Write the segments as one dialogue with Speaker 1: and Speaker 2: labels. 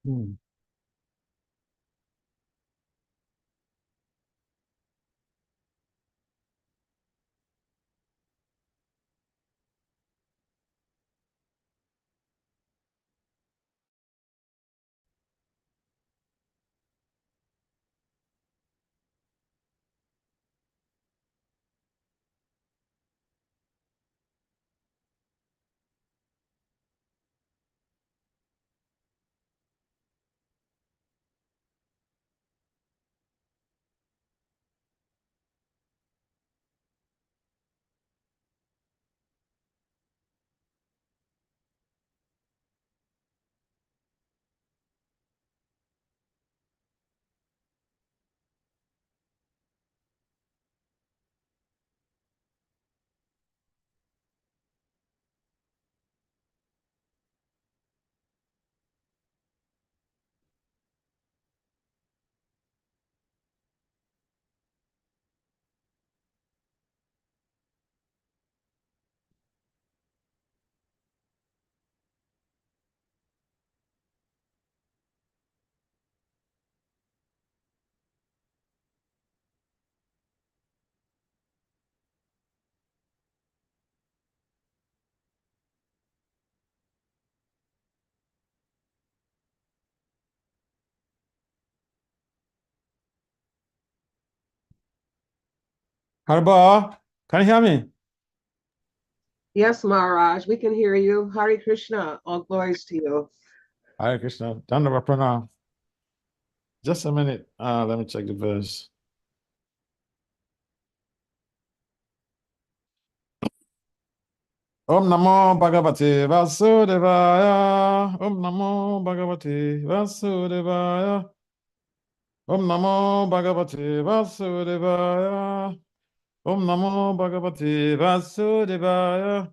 Speaker 1: Hmm. Harba, can you hear me?
Speaker 2: Yes, Maharaj, we can hear you. Hare Krishna, all glories to you.
Speaker 1: Hare Krishna. Dandava Pranam. Just a minute. Let me check the verse. Om Namo Bhagavate Vasudevaya. Om Namo Bhagavate Vasudevaya. Om Namo Bhagavate Vasudevaya. Om Namo Bhagavate Vasudevaya.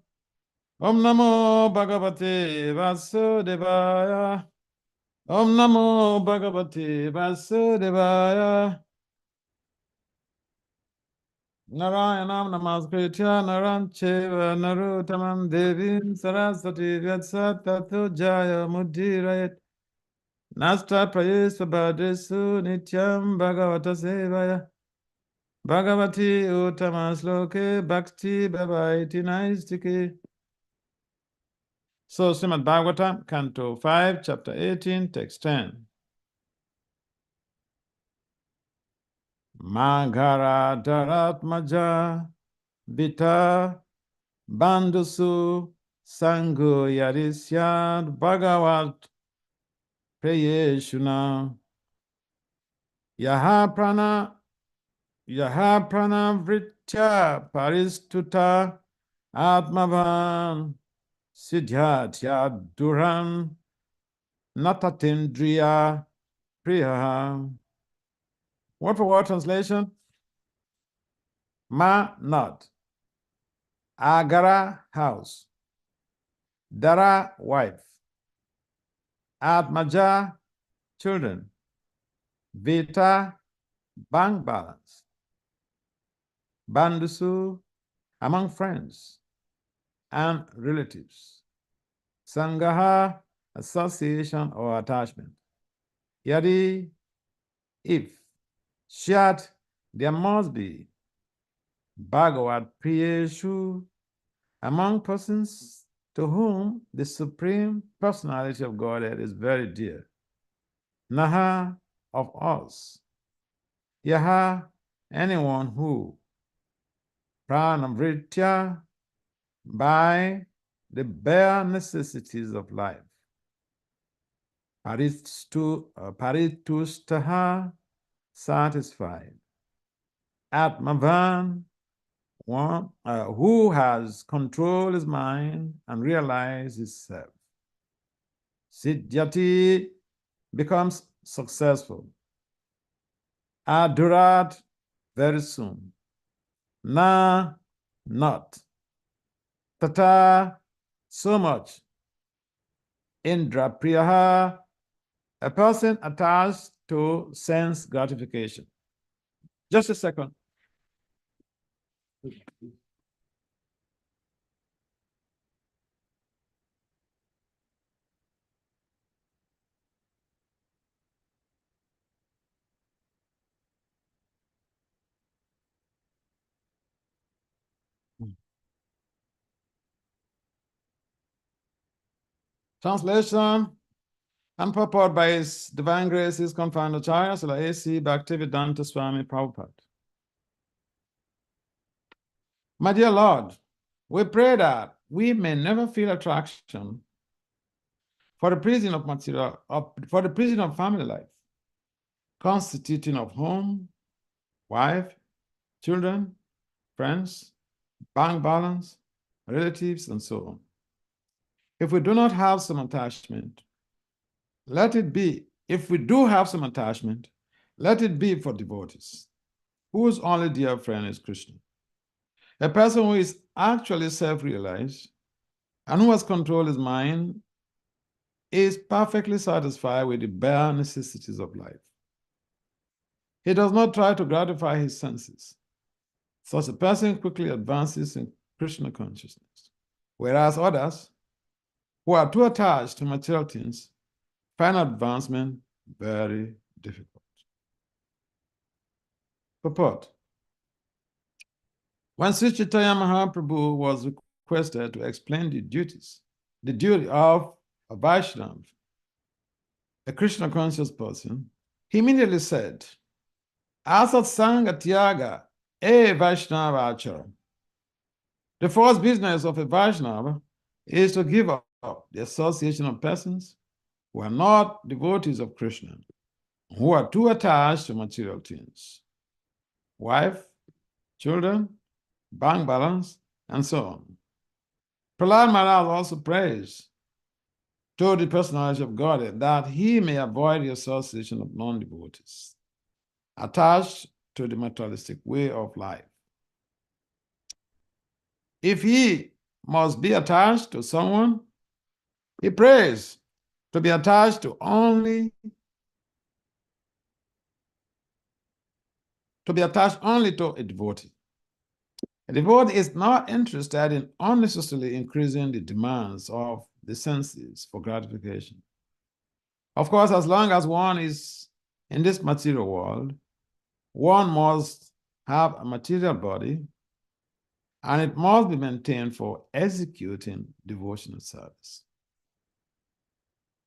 Speaker 1: Om Namo Bhagavate Vasudevaya. Om Namo Bhagavate Vasudevaya. Narayanam Namaskritya Naram Cheva Narottamam Devim Saraswati Vyatsa Tato Jaya Mudirayat Nasta Prayesvabhadesu Nityam Bhagavata Sevaya Bhagavati Uttama Bhakti Bhavaiti Naistike. So Srimad Bhagavatam, Canto 5, Chapter 18, Text 10. Maghara Dharatmaja Vita Bandhusu Sango Yarisyad Bhagavat Prayeshuna Yaha Prana Vritya Paristuta Atmavan Siddhyatya Duran Natatindriya Priya. Word for word translation. Ma not. Agara house. Dara wife. Atmaja children. Vita bank balance. Bandusu among friends and relatives. Sangaha association or attachment. Yadi if. Shat there must be. Bhagavat Priyeshu among persons to whom the Supreme Personality of Godhead is very dear. Naha of us. Yaha anyone who. Pranamritya by the bare necessities of life. Paritustaha satisfied. Atmavan one who has controlled his mind and realized his self. Siddhyati becomes successful. Adurat very soon. Na not. Tata so much. Indra priyaha a person attached to sense gratification. Just a second. Translation and purport by His Divine Grace, His Confound Acharya, Srila A.C. Bhaktivedanta Swami Prabhupada. My dear Lord, we pray that we may never feel attraction for the prison of for the prison of family life, constituting of home, wife, children, friends, bank balance, relatives, and so on. If we do not have some attachment, let it be, if we do have some attachment, let it be for devotees, whose only dear friend is Krishna. A person who is actually self-realized and who has controlled his mind is perfectly satisfied with the bare necessities of life. He does not try to gratify his senses. Such a person quickly advances in Krishna consciousness, whereas others who are too attached to material things find advancement very difficult. Purport. When Sri Chaitanya Mahaprabhu was requested to explain the duty of a Vaishnava, a Krishna conscious person, he immediately said, Asat Sangha Tyaga, a Vaishnava Achara. The first business of a Vaishnava is to give up the association of persons who are not devotees of Krishna, who are too attached to material things, wife, children, bank balance, and so on. Prahlad Maharaj also prays to the personality of God that he may avoid the association of non-devotees attached to the materialistic way of life. If he must be attached to someone, he prays to be attached only to a devotee. A devotee is not interested in unnecessarily increasing the demands of the senses for gratification. Of course, as long as one is in this material world, one must have a material body, and it must be maintained for executing devotional service.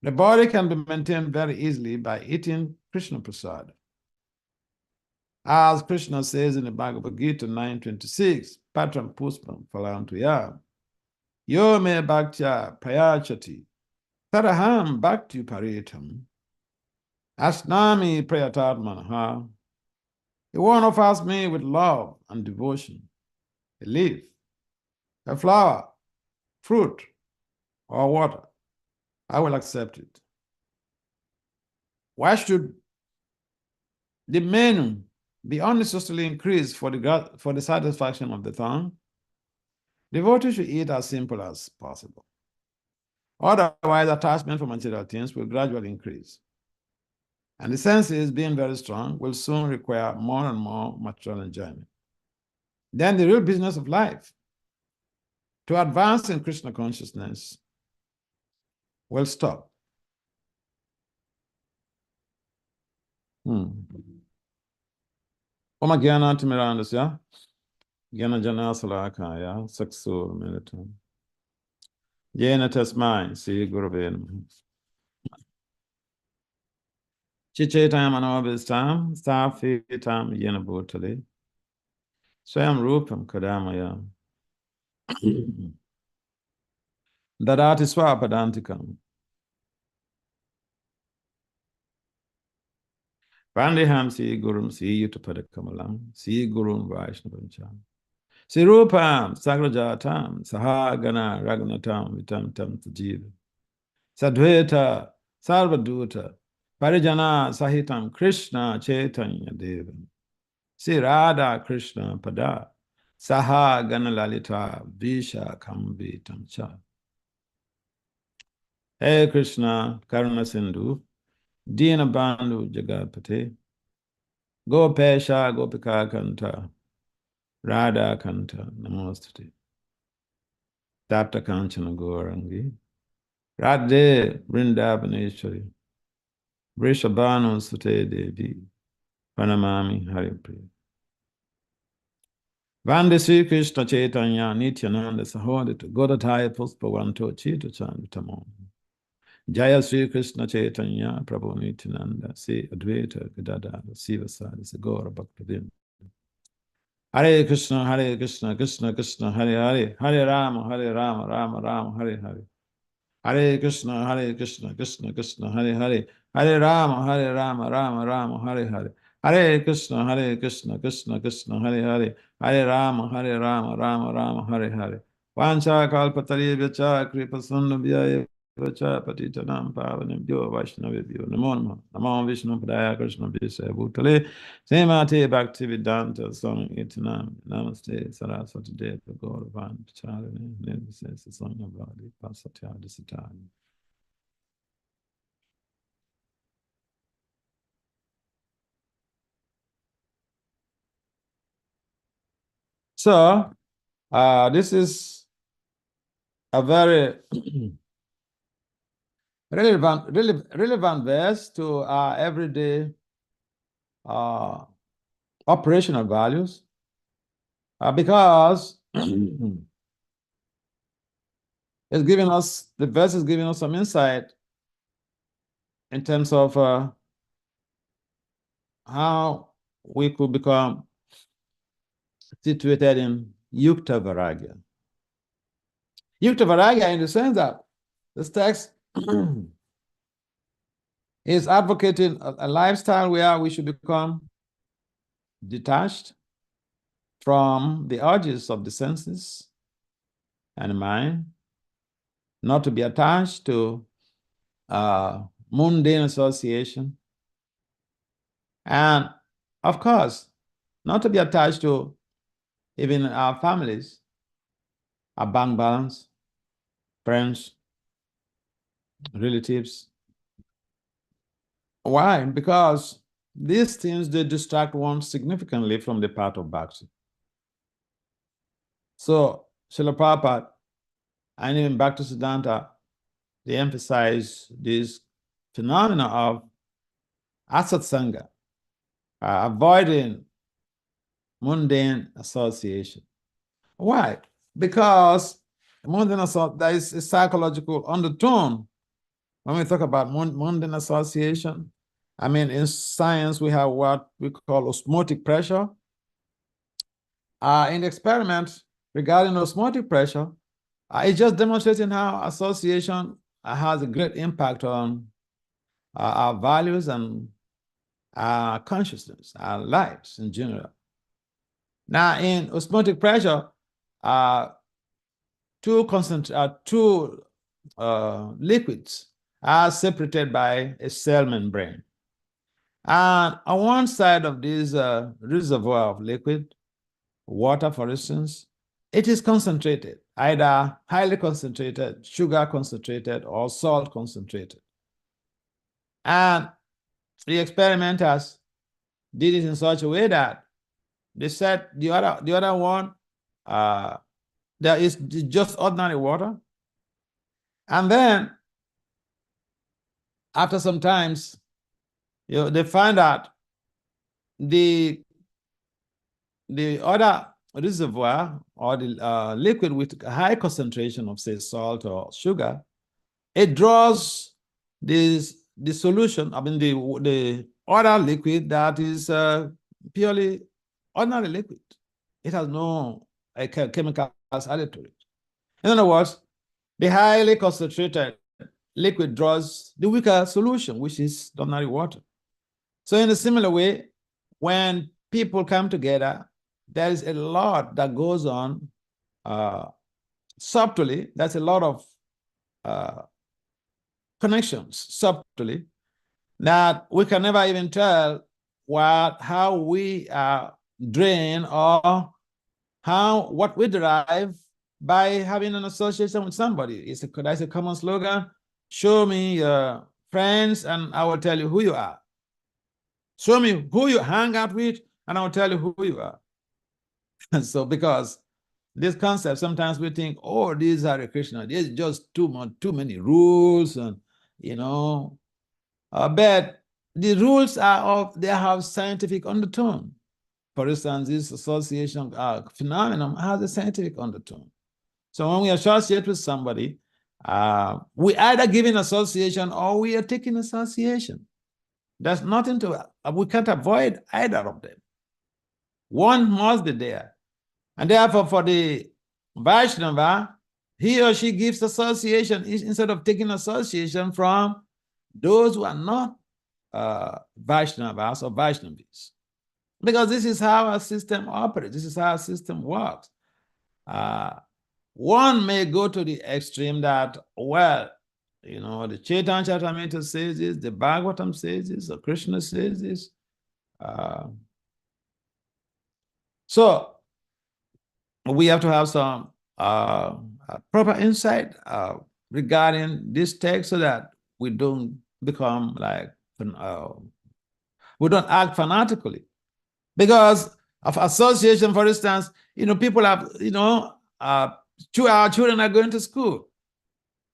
Speaker 1: The body can be maintained very easily by eating Krishna Prasad. As Krishna says in the Bhagavad Gita 9:26, Patram Puspam Phalantuya, Yo me bhaktya prayachati, taraham bhakti paritam, asnami prayatadmanaha. If one offers me with love and devotion a leaf, a flower, fruit, or water, I will accept it. Why should the menu be unnecessarily increased for the satisfaction of the tongue? Devotees should eat as simple as possible. Otherwise, attachment for material things will gradually increase. And the senses, being very strong, will soon require more and more material enjoyment. Then the real business of life, to advance in Krishna consciousness, will stop. Om Gyana Timirandasya, Gyana Jana Salakaya, Saksur Militam. Jena Tasmai, Sri Gurave Namaha. Chichetam Anobhistam, Stafitam Yena Bhutale, Swam Rupam Kadamaya, Dadati Swapadantikam, Vandeham Si Gurum Si Yutapadakamalam, Si Gurum Vaishnavancham, Si Rupam Sagrajatam, Sahagana Raghunatam Vitam Tam Tajiva, Sadveta Sarvaduta, Parijana Sahitam Krishna Chaitanya Deva, Si Radha Krishna Pada, Saha Ganalalita Visha Kamvitam Cha. Hey Krishna Karuna Sindhu, Dina Bandhu Jagatpate, Gopesha Gopika Kanta, Radha Kanta Namostate, Tapta Kanchana Gourangi, Radhe Vrindavaneshwari, Vrishabhanu Sute Devi, Pranamami Haripriya. Vande Sri Krishna Chaitanya Nityananda Sahodita Godataya Puspavanto Chita Chanditamon Jaya Sri Krishna Chaitanya Prabhu Nityananda Sri Advaita Gadadara Sivasadi Sagora Bhaktivinoda. Hare Krishna, Krishna Krishna, Hare Hare, Hare Rama, Rama Rama, Hare Hare. Hare Krishna, Krishna Krishna, Hare Hare, Hare Rama, Rama Hare Hare. Hare Krishna, Krishna Krishna, Hare Hare, Hare Rama, Rama Hare Hare. Vancha kalpatari vyacha kripa sundabhyaya vacha patitanam pavanebhyo vaishnavebhyo namo namo namo Vishnu Padaya Krishna Vishaya Bhutale Srimati Bhaktivedanta Swami Itinam Namaste Saraswati Deva Gauravan Pacharane Nirvisesa Sanghavadi Pasatya Disatani. So, this is a very relevant verse to our everyday operational values, because the verse is giving us some insight in terms of how we could become situated in Yukta Varagya. Yukta Varagya in the sense that this text is advocating a lifestyle where we should become detached from the urges of the senses and the mind, not to be attached to mundane association, and of course, not to be attached to even our families, our bank balance, friends, relatives. Why? Because these things, they distract one significantly from the path of Bhakti. So, Srila Prabhupada and even Bhakti Siddhanta, they emphasize this phenomena of asat sangha, avoiding mundane association. Why? Because there is a psychological undertone when we talk about mundane association. I mean, in science, we have what we call osmotic pressure. In the experiment regarding osmotic pressure, it's just demonstrating how association has a great impact on our values and our consciousness, our lives in general. Now, in osmotic pressure, two liquids are separated by a cell membrane. And on one side of this reservoir of liquid, water, for instance, it is concentrated, either highly concentrated, sugar concentrated, or salt concentrated. And the experimenters did it in such a way that they said the other one, there is just ordinary water. And then after some times, they find out the other reservoir or the liquid with a high concentration of, say, salt or sugar, it draws the solution, I mean the other liquid that is purely ordinary liquid. It has no chemicals added to it. In other words, the highly concentrated liquid draws the weaker solution, which is ordinary water. So in a similar way, when people come together, there is a lot that goes on subtly. There's a lot of connections subtly that we can never even tell how we are drained or what we derive by having an association with somebody. That's a common slogan. Show me your friends and I will tell you who you are. Show me who you hang out with and I will tell you who you are. And so because this concept, sometimes we think, oh, these are Krishna, there's just too many rules, and but the rules they have scientific undertone. For instance, this association phenomenon has a scientific undertone. So when we associate with somebody, We either giving association or we are taking association. There's nothing to, we can't avoid either of them. One must be there. And therefore, for the Vaishnava, he or she gives association instead of taking association from those who are not Vaishnavas or Vaishnavis. Because this is how our system operates. This is how our system works. One may go to the extreme that, well, you know, the Chaitanya Charitamrita says this, the Bhagavatam says this, or Krishna says this. So we have to have some proper insight regarding this text so that we don't become like, we don't act fanatically. Because of association, for instance, you know, people have, you know, our children are going to school.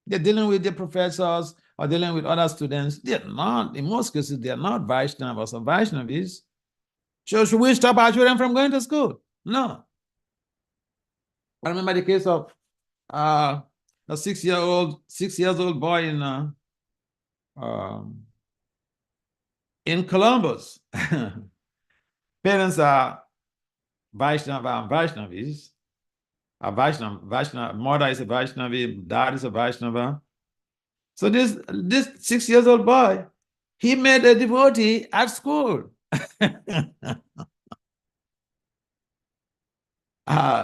Speaker 1: They're dealing with their professors or dealing with other students. They're not, in most cases, they're not Vaishnavas or Vaishnavis. So should we stop our children from going to school? No. I remember the case of a 6 years old boy in Columbus. Parents are Vaishnava and Vaishnavis. Vaishnava, mother is a Vaishnavi, dad is a Vaishnava. So this 6 years old boy, he made a devotee at school.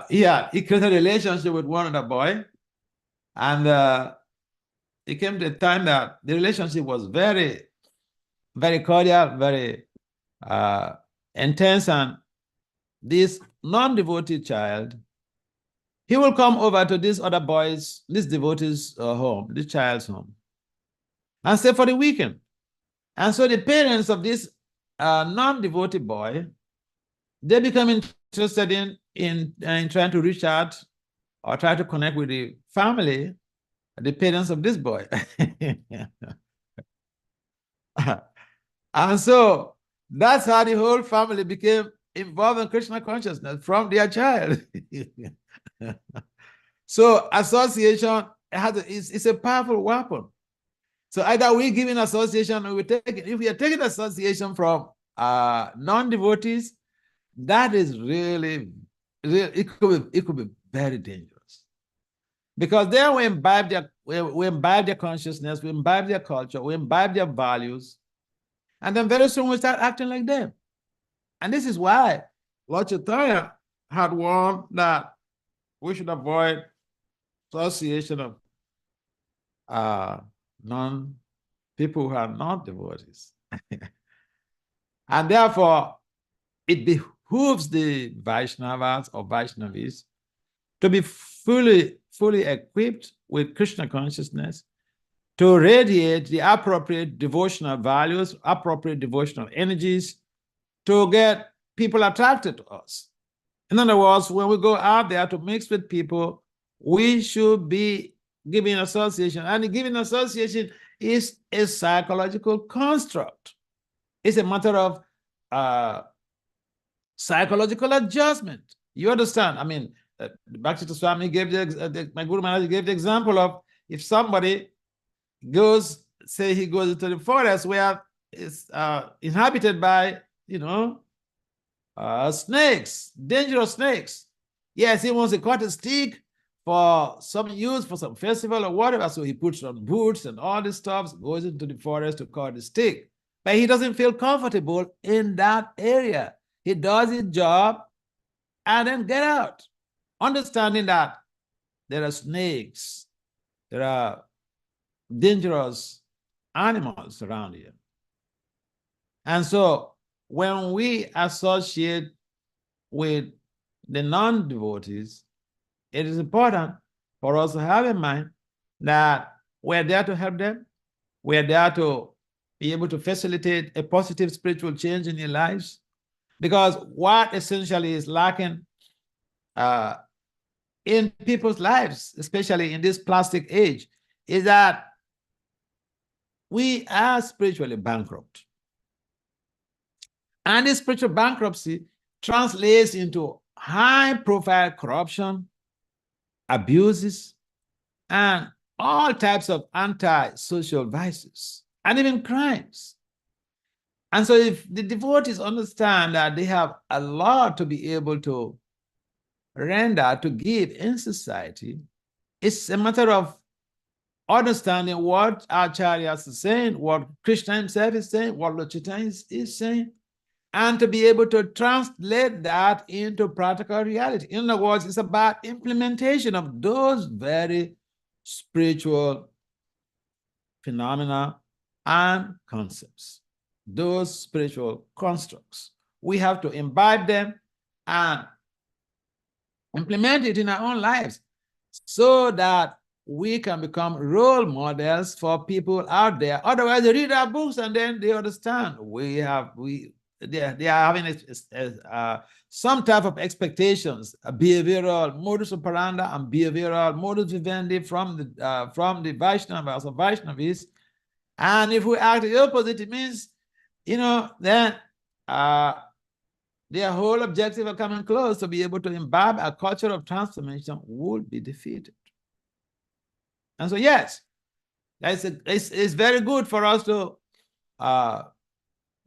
Speaker 1: He created a relationship with one other boy, and it came to a time that the relationship was very, very cordial, very intense, and this non-devotee child, he will come over to this devotee's home, this child's home, and stay for the weekend. And so the parents of this non-devotee boy, they become interested in trying to reach out or try to connect with the family, the parents of this boy. And so that's how the whole family became involved in Krishna consciousness from their child. So association is a powerful weapon. So either we give in association or if we are taking association from non-devotees, that is really, it could be very dangerous. Because then we imbibe their consciousness, we imbibe their culture, we imbibe their values, and then very soon we start acting like them. And this is why Lord Chaitanya had warned that we should avoid association of people who are not devotees. And therefore, it behooves the Vaishnavas or Vaishnavis to be fully equipped with Krishna consciousness, to radiate the appropriate devotional values, appropriate devotional energies, to get people attracted to us. In other words, when we go out there to mix with people, we should be giving association. And giving association is a psychological construct. It's a matter of psychological adjustment. You understand? I mean, Bhakti Swami gave my Guru Maharaj gave the example of if somebody goes, say he goes into the forest where it's inhabited by, you know, snakes, dangerous snakes. Yes, he wants to cut a stick for some use, for some festival or whatever. So he puts on boots and all this stuff, goes into the forest to cut the stick. But he doesn't feel comfortable in that area. He does his job and then get out, understanding that there are snakes, there are dangerous animals around here. And so when we associate with the non-devotees, it is important for us to have in mind that we're there to help them. We're there to be able to facilitate a positive spiritual change in their lives. Because what essentially is lacking in people's lives, especially in this plastic age, is that we are spiritually bankrupt. And this spiritual bankruptcy translates into high-profile corruption, abuses, and all types of anti-social vices and even crimes. And so if the devotees understand that they have a lot to be able to render, to give in society, it's a matter of understanding what Acharyas is saying, what Krishna himself is saying, what Lord Chaitanya is saying, and to be able to translate that into practical reality. In other words, it's about implementation of those very spiritual phenomena and concepts, those spiritual constructs. We have to imbibe them and implement it in our own lives so that we can become role models for people out there. Otherwise, they read our books and then they understand. They are having some type of expectations, a behavioral modus operandi and behavioral modus vivendi from the Vaishnavas or Vaishnavis. And if we act the opposite, it means, then their whole objective of coming close to be able to imbibe a culture of transformation would be defeated. And so, yes, it's very good for us to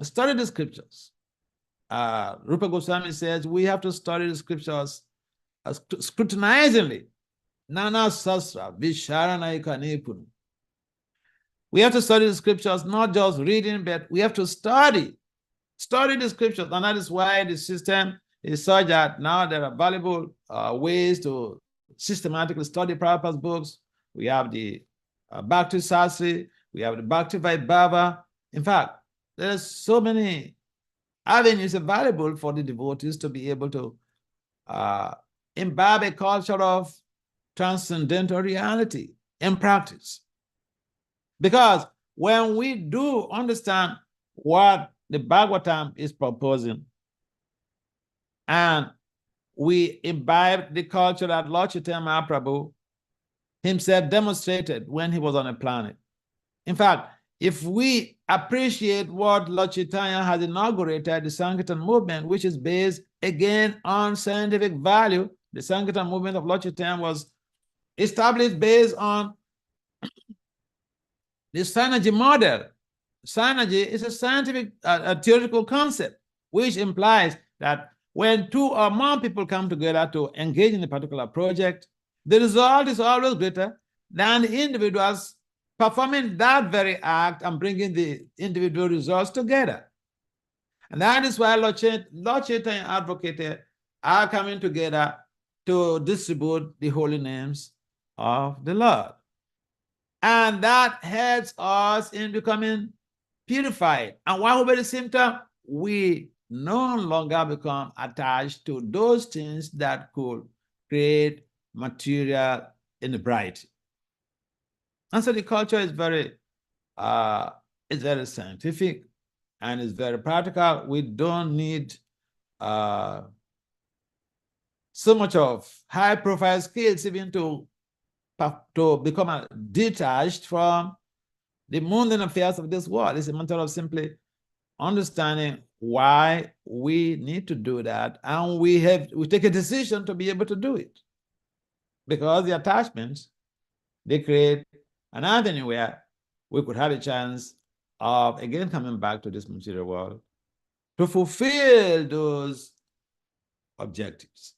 Speaker 1: study the scriptures. Rupa Goswami says we have to study the scriptures scrutinizingly. Nana Sastra, Visharanaika Nipun. We have to study the scriptures, not just reading, but we have to study the scriptures. And that is why the system is such that now there are valuable ways to systematically study Prabhupada's books. We have the Bhakti Sasri, we have the Bhakti Vaibhava. In fact, there are so many avenues available for the devotees to be able to imbibe a culture of transcendental reality in practice. Because when we do understand what the Bhagavatam is proposing, and we imbibe the culture that Lord Chaitanya Mahaprabhu himself demonstrated when he was on a planet. In fact, if we appreciate what Lord Chaitanya has inaugurated, the Sankirtan movement, which is based again on scientific value, the Sankirtan movement of Lord Chaitanya was established based on the synergy model. Synergy is a scientific, theoretical concept, which implies that when two or more people come together to engage in a particular project, the result is always greater than the individuals performing that very act and bringing the individual results together. And that is why Lord Chaitanya advocated our coming together to distribute the holy names of the Lord. And that helps us in becoming purified. And what will be the symptom? We no longer become attached to those things that could create material inebriety. And so the culture is very scientific and it's very practical. We don't need so much of high-profile skills even to become detached from the mundane affairs of this world. It's a matter of simply understanding why we need to do that, and we take a decision to be able to do it. Because the attachments, they create an avenue where we could have a chance of again coming back to this material world to fulfill those objectives.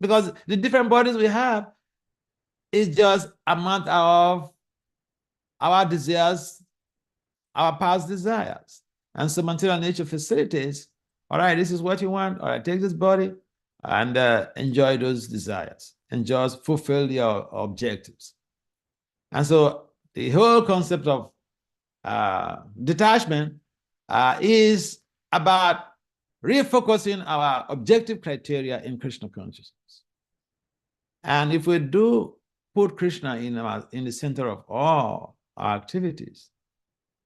Speaker 1: Because the different bodies we have is just a matter of our desires, our past desires. And so material nature facilitates, all right, this is what you want, all right, take this body and enjoy those desires and just fulfill your objectives. And so the whole concept of detachment is about refocusing our objective criteria in Krishna consciousness. And if we do put Krishna in the center of all our activities,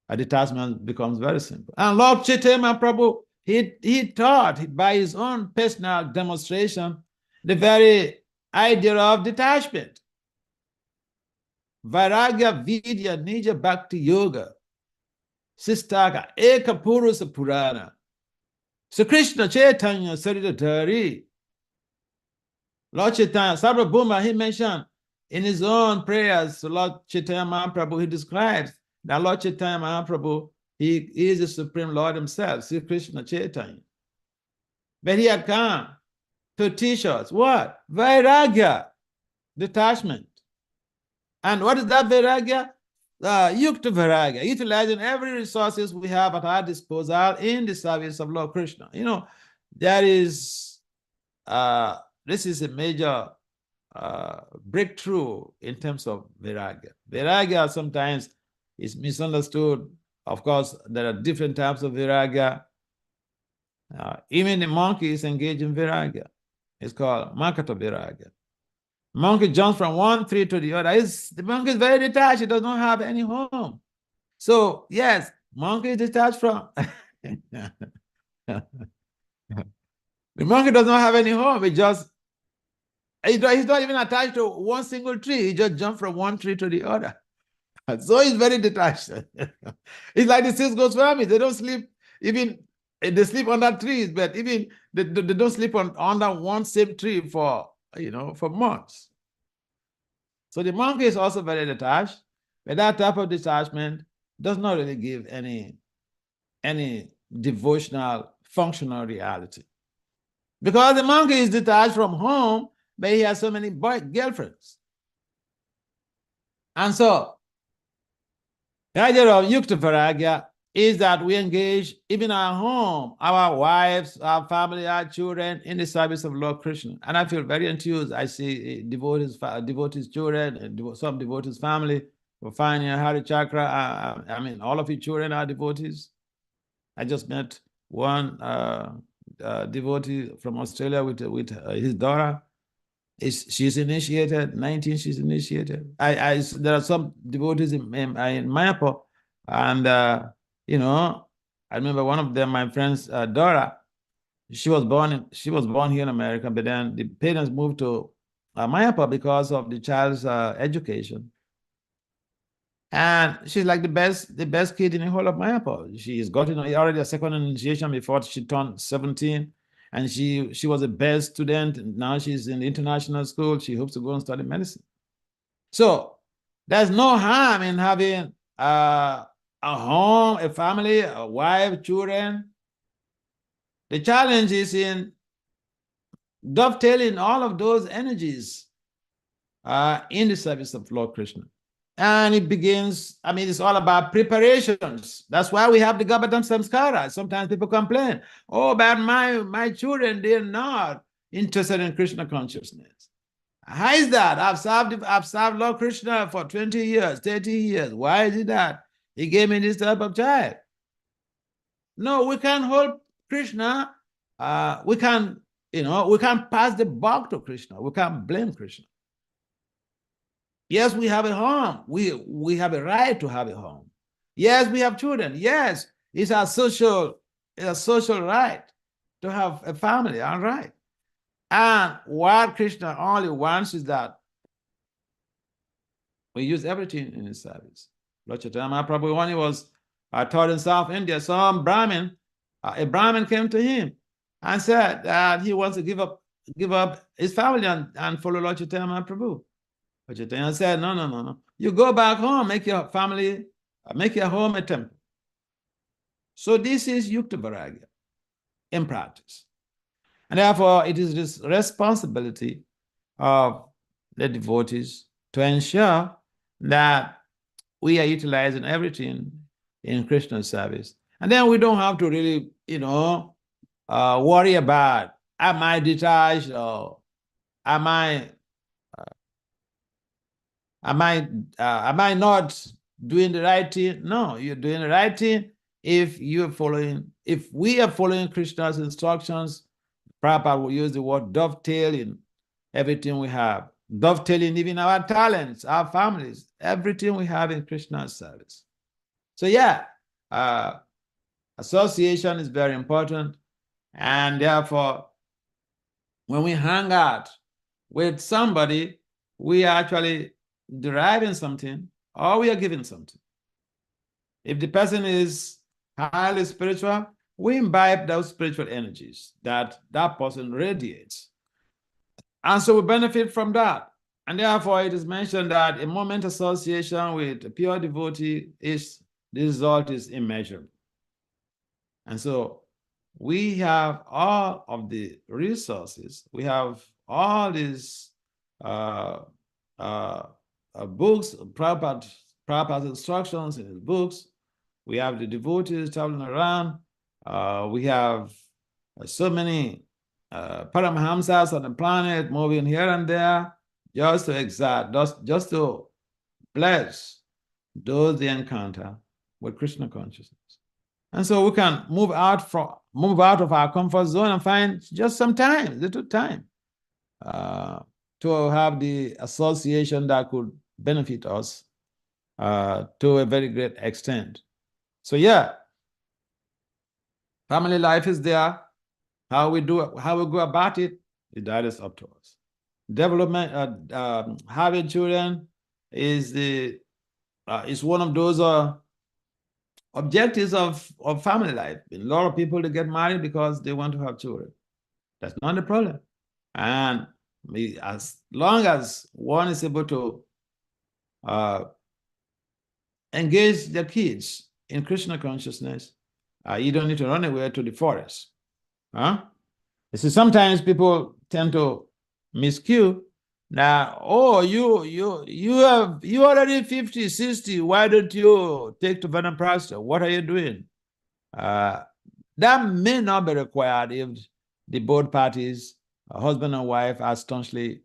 Speaker 1: a detachment becomes very simple. And Lord Chaitanya Prabhu, he taught by his own personal demonstration the very idea of detachment. Vairagya Vidya Nija Bhakti Yoga Sistaka Eka Purusa Purana. So Krishna Chaitanya Sarita Dhari. Lord Chaitanya, Sarvabhuma, he mentioned in his own prayers to Lord Chaitanya Mahaprabhu, he describes that Lord Chaitanya Mahaprabhu, he is the Supreme Lord himself, Sri Krishna Chaitanya. But he had come to teach us what? Vairagya, detachment. And what is that Vairagya? Yukta Vairagya, utilizing every resources we have at our disposal in the service of Lord Krishna. You know, there is, this is a major breakthrough in terms of Vairagya. Vairagya sometimes is misunderstood. Of course, there are different types of Vairagya. Even the monkey is engaged in Vairagya. It's called Makata Vairagya. Monkey jumps from one tree to the other. The monkey is very detached. It does not have any home. So, yes, monkey is detached from... The monkey does not have any home. He's not even attached to one single tree. He just jumps from one tree to the other. So he's very detached. It's like the 6 Goswamis. They don't sleep, even they sleep under trees, but even they don't sleep under one same tree for months. So the monkey is also very detached, but that type of detachment does not really give any devotional, functional reality. Because the monkey is detached from home, but he has so many girlfriends. And so, the idea of Yukta Vairagya is that we engage even our home, our wives, our family, our children in the service of Lord Krishna. And I feel very enthused. I see devotees children, and some devotees family. We're finding Hari Chakra. I mean, all of your children are devotees. I just met one devotee from Australia with his daughter. She's initiated, 19, she's initiated. There are some devotees in Mayapur, and I remember one of them, my friend's daughter. She was born here in America, but then the parents moved to Mayapur because of the child's education. And she's like the best kid in the whole of Mayapur. She's gotten already a second initiation before she turned 17. And she was the best student. Now she's in the international school. She hopes to go and study medicine. So there's no harm in having a home, a family, a wife, children. The challenge is in dovetailing all of those energies in the service of Lord Krishna. And it begins, it's all about preparations. That's why we have the Bhagavatam samskara. Sometimes people complain, oh, but my children, they're not interested in Krishna consciousness. How is that? I've served Lord Krishna for 20 years, 30 years. Why is it that he gave me this type of child? No, we can't hold Krishna. We can't pass the buck to Krishna. We can't blame Krishna. Yes, we have a home. We have a right to have a home. Yes, we have children. Yes, it's a social right to have a family, all right. And what Krishna only wants is that we use everything in his service. Lord Chaitanya Mahaprabhu, when he was taught in South India, a Brahmin came to him and said that he wants to give up his family and follow Lord Chaitanya Mahaprabhu. But Chaitanya said, no. You go back home, make your family, make your home a temple. So this is Yukta Vairagya in practice. And therefore, it is this responsibility of the devotees to ensure that we are utilizing everything in Krishna's service. And then we don't have to really, worry about, am I detached or am I not doing the right thing? No, you're doing the right thing if we are following Krishna's instructions. Prabhupada will use the word dovetailing everything we have. Dovetailing even our talents, our families, everything we have in Krishna's service. So yeah, association is very important. And therefore, when we hang out with somebody, we are actually deriving something or we are giving something. If the person is highly spiritual, we imbibe those spiritual energies that person radiates. And so we benefit from that. And therefore, it is mentioned that a moment association with a pure devotee is the result is immeasurable. And so we have all of the resources. We have all these books, Prabhupada's instructions in his books. We have the devotees traveling around. We have so many Paramahamsas on the planet moving here and there just to bless those they encounter with Krishna consciousness. And so we can move out of our comfort zone and find just some time, little time, to have the association that could benefit us to a very great extent. So yeah, family life is there. How we go about it, that is up to us. Development, having children is one of those objectives of family life. A lot of people, they get married because they want to have children. That's not the problem. And as long as one is able to engage their kids in Krishna consciousness, you don't need to run away to the forest. Huh? You see, sometimes people tend to miscue. Now, oh, you already 50, 60. Why don't you take to Vanaprastha? What are you doing? That may not be required if the both parties, husband and wife, are staunchly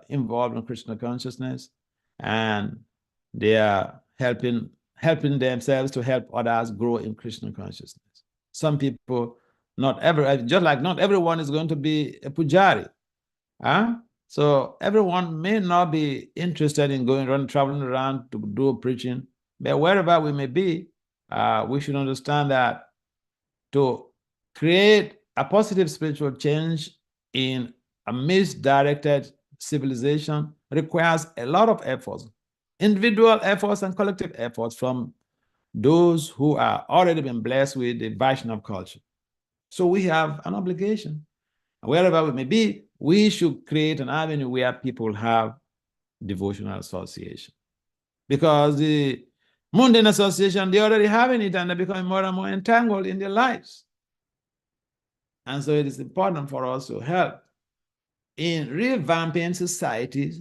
Speaker 1: involved in Krishna consciousness, and they are helping themselves to help others grow in Krishna consciousness. Some people, just like not everyone is going to be a pujari. Huh? So everyone may not be interested in going around, traveling around to do preaching, but wherever we may be, we should understand that to create a positive spiritual change in a misdirected civilization requires a lot of efforts, individual efforts and collective efforts from those who are already been blessed with the Vaishnava culture. So we have an obligation. Wherever we may be, we should create an avenue where people have devotional association. Because the mundane association, they already having it and they're becoming more and more entangled in their lives. And so it is important for us to help in revamping societies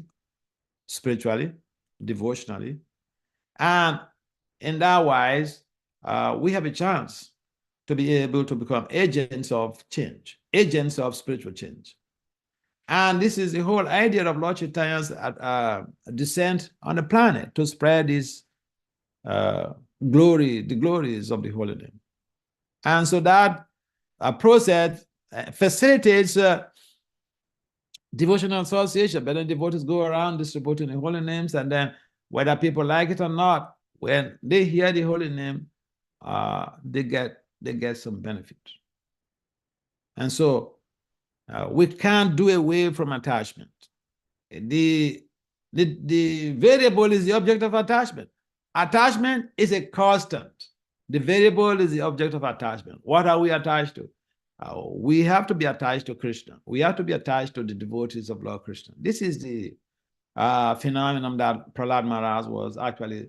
Speaker 1: spiritually, devotionally, and in that wise, we have a chance to be able to become agents of change, agents of spiritual change. And this is the whole idea of Lord Chaitanya's descent on the planet, to spread his the glories of the holy name. And so that process facilitates devotional association. But then devotees go around distributing the holy names, and then whether people like it or not, when they hear the holy name, they get some benefit. And so we can't do away from attachment. The variable is the object of attachment. Attachment is a constant. The variable is the object of attachment. What are we attached to? We have to be attached to Krishna. We have to be attached to the devotees of Lord Krishna. This is the phenomenon that Prahlad Maharaj was actually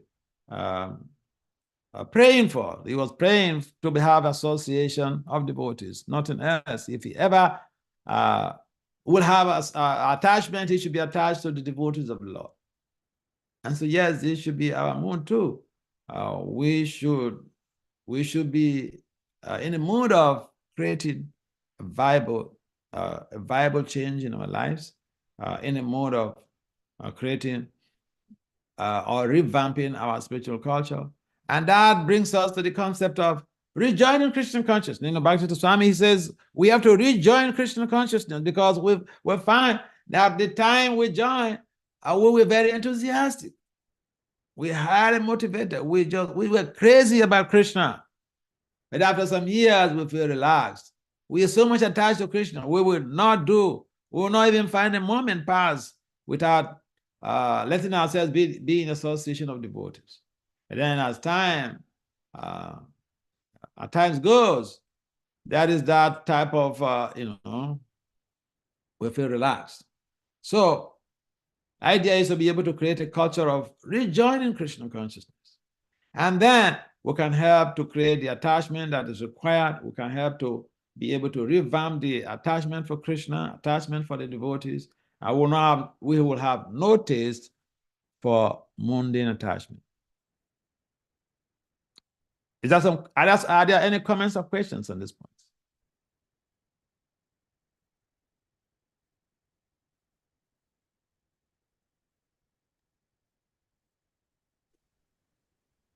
Speaker 1: praying for. He was praying to have association of devotees, nothing else. If he ever will have attachment, he should be attached to the devotees of the Lord. And so, yes, this should be our mood too. We should be in the mood of creating a viable change in our lives, in the mode of creating or revamping our spiritual culture. And that brings us to the concept of rejoining Krishna consciousness. Back to Swami, he says we have to rejoin Krishna consciousness, because we find that the time we join, we were very enthusiastic. We highly motivated. We were crazy about Krishna. But after some years, we feel relaxed. We are so much attached to Krishna. We will not even find a moment pass without letting ourselves be in association of devotees. And then as times goes, that is that type of, we feel relaxed. So Idea is to be able to create a culture of rejoining Krishna consciousness. And then we can help to create the attachment that is required. We can help to be able to revamp the attachment for Krishna, attachment for the devotees. And we will have no taste for mundane attachment. Are there any comments or questions on this point?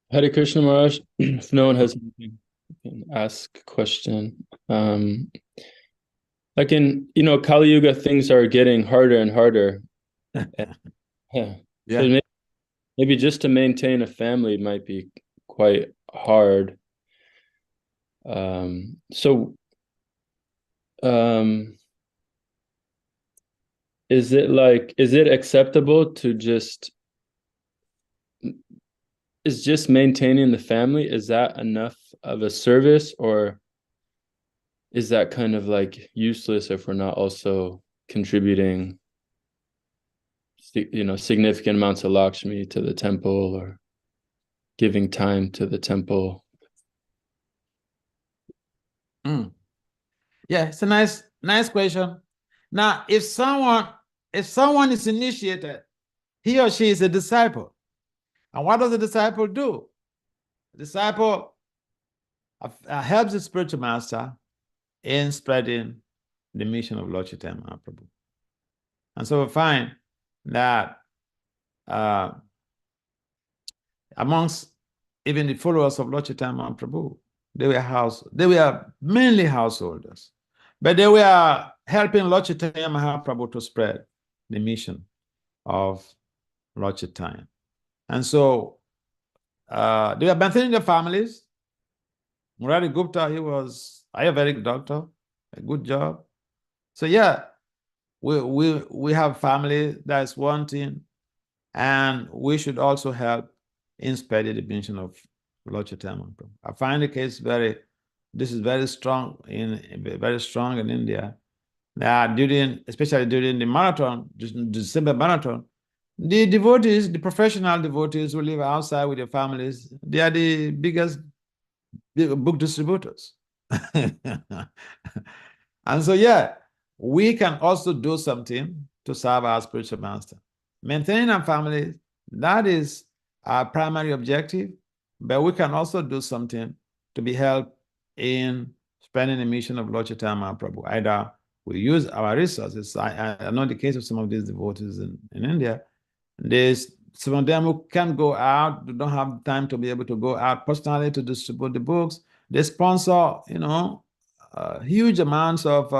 Speaker 3: Hare Krishna Maharaj. If no one has anything, you can ask a question. Like in, Kali Yuga, things are getting harder and harder. Yeah. So maybe just to maintain a family might be quite hard. Is it acceptable to is just maintaining the family, is that enough of a service, or is that kind of like useless if we're not also contributing, significant amounts of Lakshmi to the temple or giving time to the temple?
Speaker 1: Yeah, it's a nice question. Now, if someone is initiated, he or she is a disciple. And what does the disciple do? The disciple helps the spiritual master in spreading the mission of Lord Chaitanya Mahaprabhu. And so we find that amongst even the followers of Lord Chaitanya Mahaprabhu, they were mainly householders, but they were helping Lord Chaitanya Mahaprabhu to spread the mission of Lord Chaitanya. And so they were maintaining their families. Murari Gupta, he was Ayurvedic doctor, a good job. So yeah, we have family, that's one thing, and we should also help in spreading the mission of Lord Chaitanya Mahaprabhu. I find the case this is very strong in India. That especially during the marathon, the December marathon, the devotees, the professional devotees who live outside with their families, they are the biggest book distributors. And so, yeah, we can also do something to serve our spiritual master. Maintaining our families, that is our primary objective, but we can also do something to be helped in spreading the mission of Lord Chaitanya Mahaprabhu. Either we use our resources. I know the case of some of these devotees in India. There's some of them who can't go out, they don't have time to be able to go out personally to distribute the books. They sponsor, huge amounts of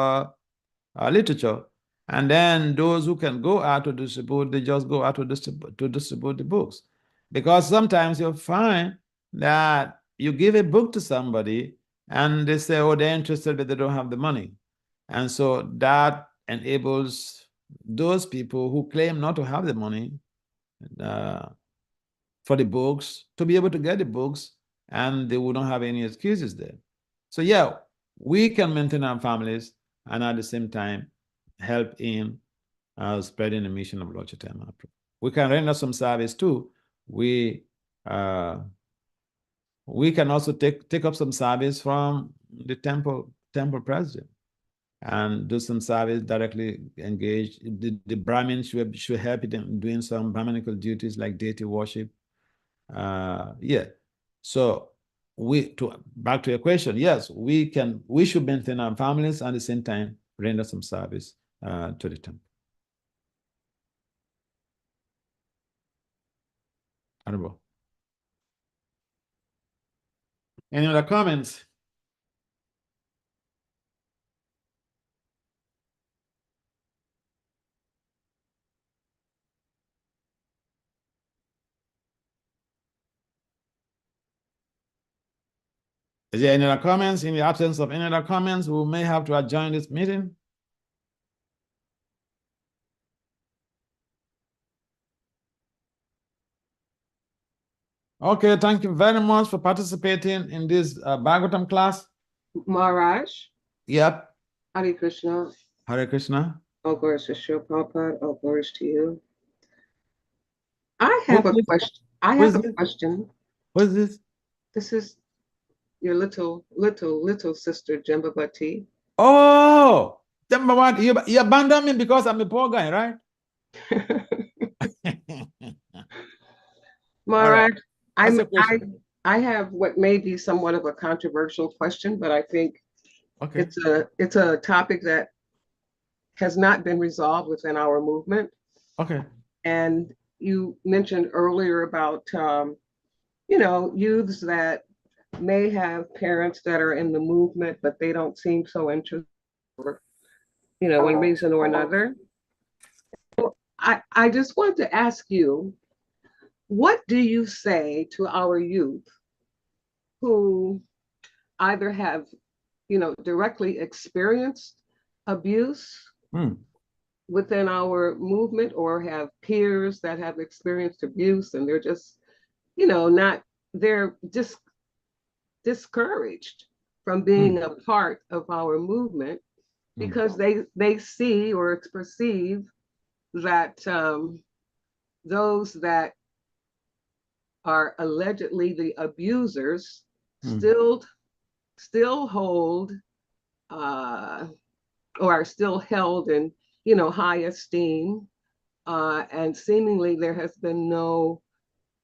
Speaker 1: literature. And then those who can go out to distribute, they just go out to distribute the books. Because sometimes you'll find that you give a book to somebody and they say, oh, they're interested, but they don't have the money. And so that enables those people who claim not to have the money for the books to be able to get the books, and they wouldn't have any excuses there. So yeah, we can maintain our families and at the same time help in spreading the mission of Lord Chaitanya Mahaprabhu. We can render some service too. We can also take up some service from the temple president and do some service, directly engage. The Brahmins should help in doing some Brahminical duties like deity worship. Yeah. So back to your question, yes, we should maintain our families and at the same time render some service to the temple. Honorable. Any other comments? Is there any other comments? In the absence of any other comments, we may have to adjourn this meeting. Okay, thank you very much for participating in this Bhagavatam class.
Speaker 2: Maharaj.
Speaker 1: Yep.
Speaker 2: Hare Krishna.
Speaker 1: Hare Krishna.
Speaker 2: All glories to Srila Prabhupada. All glories to you. have a
Speaker 1: Who's this?
Speaker 2: question. I
Speaker 1: Who's
Speaker 2: have a
Speaker 1: this?
Speaker 2: question.
Speaker 1: What's this?
Speaker 2: This is your little sister, Jambudvipa.
Speaker 1: Oh, Jambudvipa, you abandoned me because I'm a poor guy, right?
Speaker 2: Maharaj,
Speaker 1: What's your question?
Speaker 2: I have what may be somewhat of a controversial question, but I think
Speaker 1: Okay.
Speaker 2: it's a topic that has not been resolved within our movement.
Speaker 1: Okay.
Speaker 2: And you mentioned earlier about youths that may have parents that are in the movement, but they don't seem so interested, for, one reason or another. I just want to ask you, what do you say to our youth who either have, directly experienced abuse within our movement or have peers that have experienced abuse and they're just, they're just discouraged from being a part of our movement because they see or perceive that those that are allegedly the abusers still hold or are still held in high esteem, and seemingly there has been no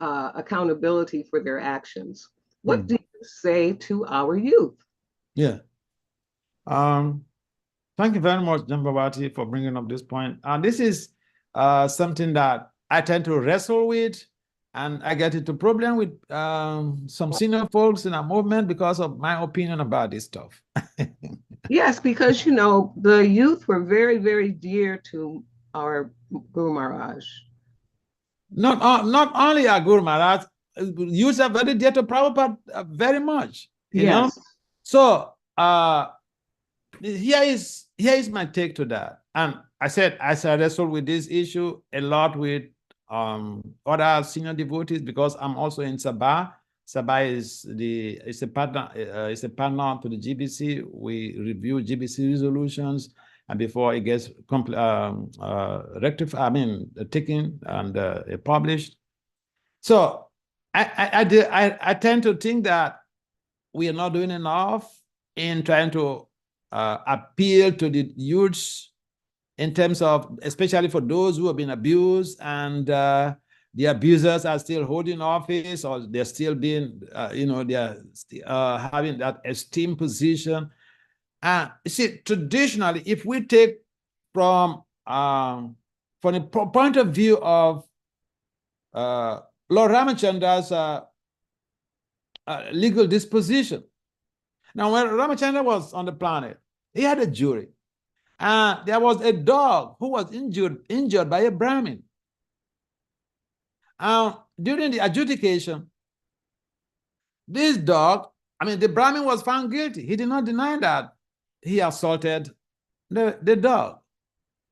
Speaker 2: accountability for their actions. What do you say to our youth?
Speaker 1: Yeah. Thank you very much, Jambudvipa, for bringing up this point. This is something that I tend to wrestle with, and I get into problem with some senior folks in our movement because of my opinion about this stuff.
Speaker 2: Yes, because the youth were very, very dear to our Guru Maharaj.
Speaker 1: Not only our Guru Maharaj, youth are very dear to Prabhupada very much. You know? So here is my take to that. And I said I wrestle with this issue a lot with other senior devotees because I'm also in Sabha. Sabha is a partner to the GBC. We review GBC resolutions, and before it gets taken and published. So I tend to think that we are not doing enough in trying to appeal to the youths in terms of, especially for those who have been abused and the abusers are still holding office or they're still being, they're having that esteemed position. You see, traditionally, if we take from the point of view of Lord Ramachandra's legal disposition. Now, when Ramachandra was on the planet, he had a jury. And there was a dog who was injured by a Brahmin. During the adjudication, this dog, the Brahmin was found guilty. He did not deny that he assaulted the dog.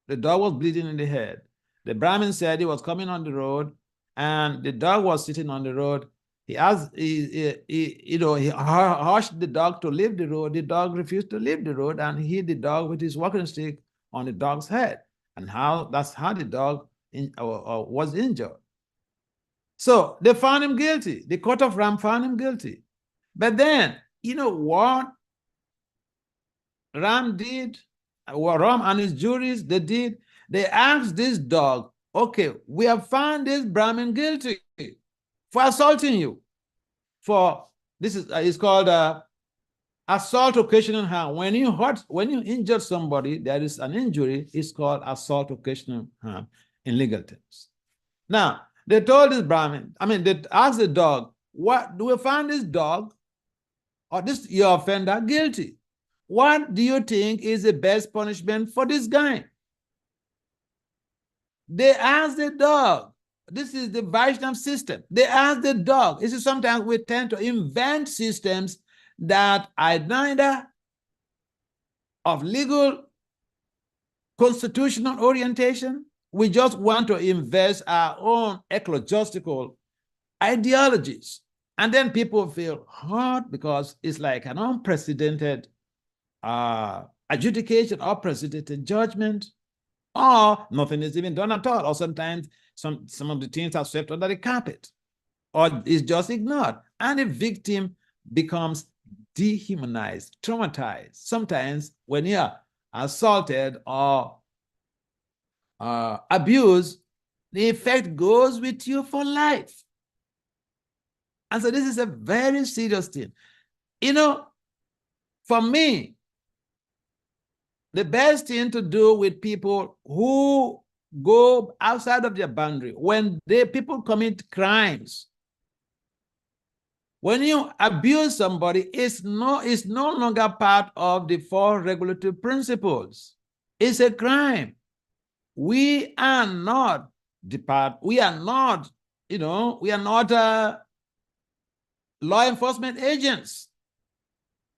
Speaker 1: The dog was bleeding in the head. The Brahmin said he was coming on the road, and the dog was sitting on the road. He hushed the dog to leave the road. The dog refused to leave the road, and he hit the dog with his walking stick on the dog's head. And that's how the dog was injured. So they found him guilty. The court of Ram found him guilty. But then, you know what Ram did? What Ram and his juries, they did? They asked this dog, okay, we have found this Brahmin guilty for assaulting you. For this is it's called assault occasional harm. When you injure somebody, there is an injury. It's called assault occasional harm in legal terms. Now they told this Brahmin. They asked the dog, "What do we find this dog or this your offender guilty? What do you think is the best punishment for this guy?" They asked the dog. This is the Vaishnava system. They ask the dog. This is sometimes we tend to invent systems that are neither of legal constitutional orientation. We just want to invest our own ecclesiastical ideologies. And then people feel hurt because it's like an unprecedented adjudication, unprecedented judgment. or nothing is even done at all, or sometimes some of the things are swept under the carpet, or is just ignored, and the victim becomes dehumanized, traumatized. Sometimes when you're assaulted or abused, the effect goes with you for life. And so this is a very serious thing. You know, for me, the best thing to do with people who go outside of their boundary, when people commit crimes, when you abuse somebody, it's no longer part of the 4 regulatory principles. It's a crime. We are not we are not law enforcement agents.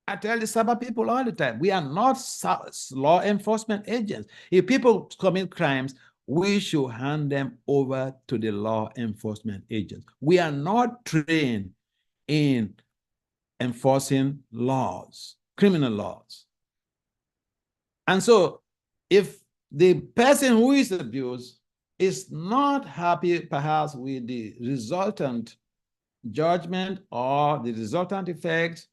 Speaker 1: I tell the Sabbath people all the time, we are not law enforcement agents. If people commit crimes, we should hand them over to the law enforcement agents. We are not trained in enforcing laws, criminal laws. And so if the person who is abused is not happy perhaps with the resultant judgment or the resultant effect,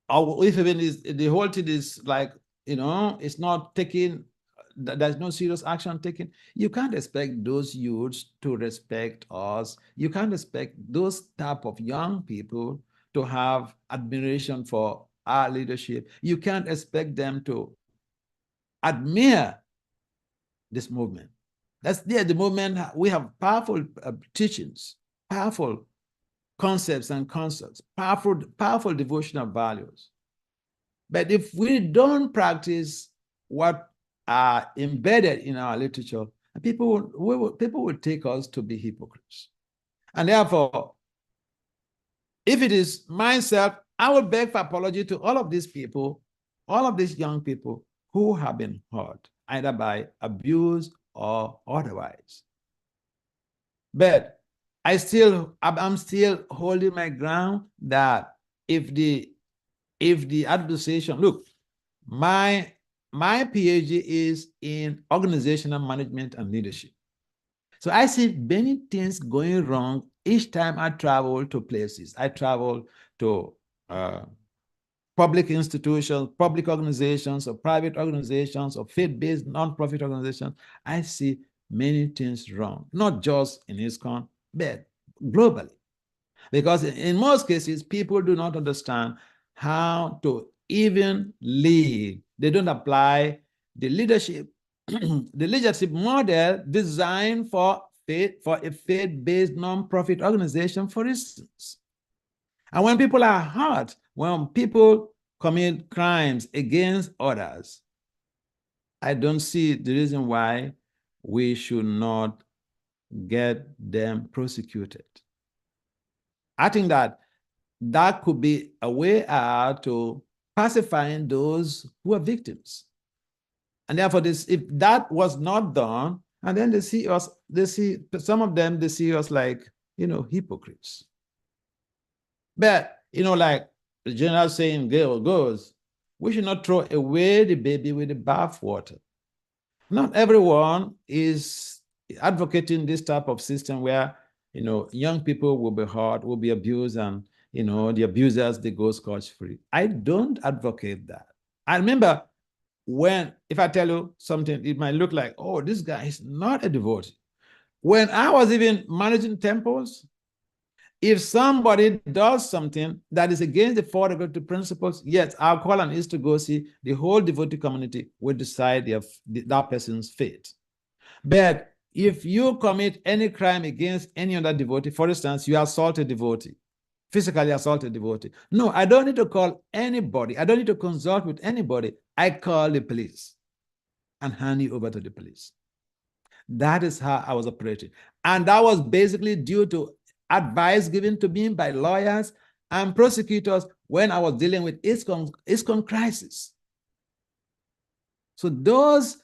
Speaker 1: or if even the whole thing is like, it's not taken, there's no serious action taken, you can't expect those youths to respect us. You can't expect those type of young people to have admiration for our leadership. You can't expect them to admire this movement. That's the movement. We have powerful teachings, powerful concepts and concepts, powerful devotional values. But if we don't practice what are embedded in our literature, people will take us to be hypocrites. And therefore, if it is myself, I will beg for apology to all of these people, all of these young people who have been hurt, either by abuse or otherwise. But I'm still holding my ground that if the administration, look, my PhD is in organizational management and leadership. So I see many things going wrong each time I travel to places. I travel to public institutions, public organizations, or private organizations, or faith-based nonprofit organizations. I see many things wrong, not just in ISKCON, but globally. Because in most cases, people do not understand how to even lead. They don't apply the leadership, the leadership model designed for a faith-based nonprofit organization, for instance. And when people are hurt, when people commit crimes against others, I don't see the reason why we should not get them prosecuted. I think that could be a way out to pacifying those who are victims. And therefore, if that was not done, and then some of them, they see us like, hypocrites. But, like the general saying goes, we should not throw away the baby with the bathwater. Not everyone is advocating this type of system where, young people will be hurt, will be abused, and, the abusers, they go scotch-free. I don't advocate that. I remember if I tell you something, it might look like, oh, this guy is not a devotee. When I was even managing temples, if somebody does something that is against the 4 regulatory principles, yes, our calling is to go see the whole devotee community will decide that person's fate. But if you commit any crime against any other devotee, for instance, you assault a devotee, physically assault a devotee. No, I don't need to call anybody. I don't need to consult with anybody. I call the police and hand you over to the police. That is how I was operating. And that was basically due to advice given to me by lawyers and prosecutors when I was dealing with ISKCON crisis. So those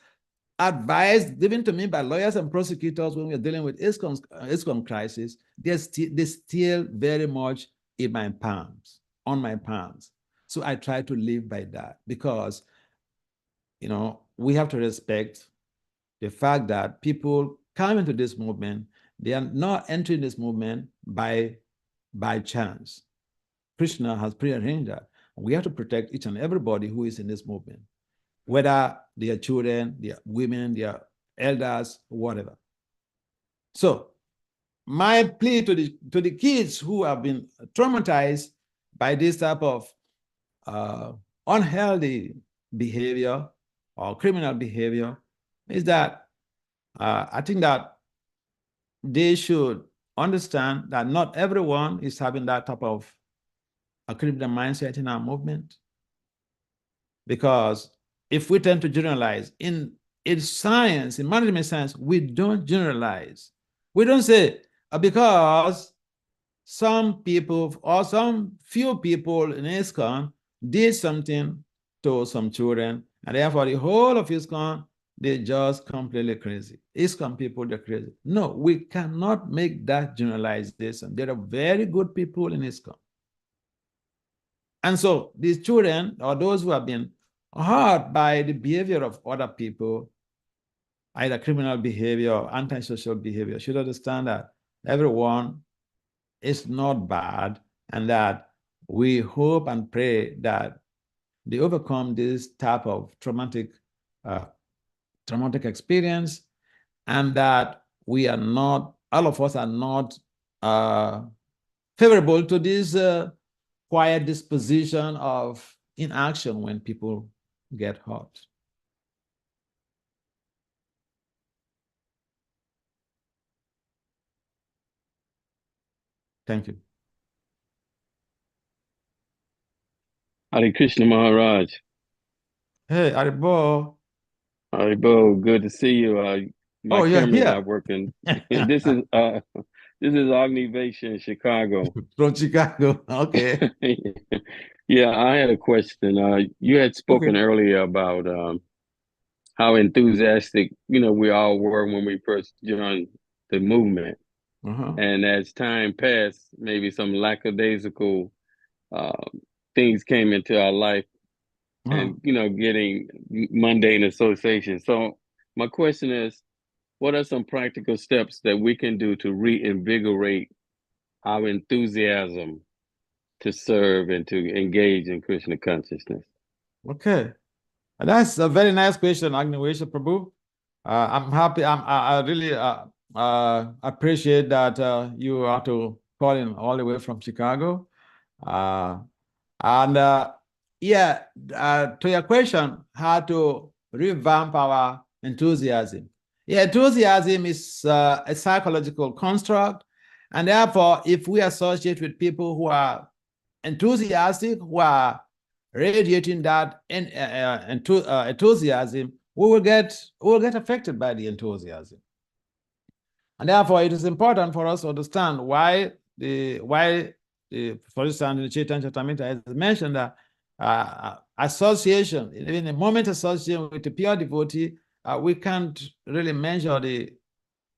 Speaker 1: advice given to me by lawyers and prosecutors when we were dealing with ISKCON crisis, they're still very much in my palms, on my palms. So I try to live by that because, we have to respect the fact that people come into this movement, they are not entering this movement by chance. Krishna has prearranged that. We have to protect each and everybody who is in this movement, whether they are children, they are women, they are elders, whatever. So my plea to the kids who have been traumatized by this type of unhealthy behavior or criminal behavior is that I think that they should understand that not everyone is having that type of a criminal mindset in our movement. Because if we tend to generalize, in science, in management science, we don't generalize. We don't say, because some people or some few people in ISKCON did something to some children, and therefore the whole of ISKCON, they're just completely crazy. ISKCON people, they're crazy. No, we cannot make that generalization. There are very good people in ISKCON. And so these children, or those who have been hurt by the behavior of other people, either criminal behavior or antisocial behavior, should understand that everyone is not bad, and that we hope and pray that they overcome this type of traumatic experience, and that we are not, all of us are not favorable to this quiet disposition of inaction when people get hurt. Thank you.
Speaker 4: Hare Krishna Maharaj.
Speaker 1: Hey, Aribo.
Speaker 4: Haribo, good to see you. My camera's not working. This is Agni Vaishya in Chicago.
Speaker 1: From Chicago. Okay.
Speaker 4: Yeah, I had a question. You had spoken earlier about how enthusiastic, we all were when we first joined the movement. And as time passed, maybe some lackadaisical things came into our life, and getting mundane association. So my question is, what are some practical steps that we can do to reinvigorate our enthusiasm to serve and to engage in Krishna consciousness?
Speaker 1: Okay, that's a very nice question, Agni Vaishya Prabhu. I'm happy. I really appreciate that you are to call in all the way from Chicago. Yeah, to your question, how to revamp our enthusiasm. Yeah, enthusiasm is a psychological construct, and therefore, if we associate with people who are enthusiastic, who are radiating that enthusiasm, we will get affected by the enthusiasm. And therefore, it is important for us to understand why, for instance, in the Chaitanya Charitamrita, as mentioned, that association, even a moment association with a pure devotee, we can't really measure the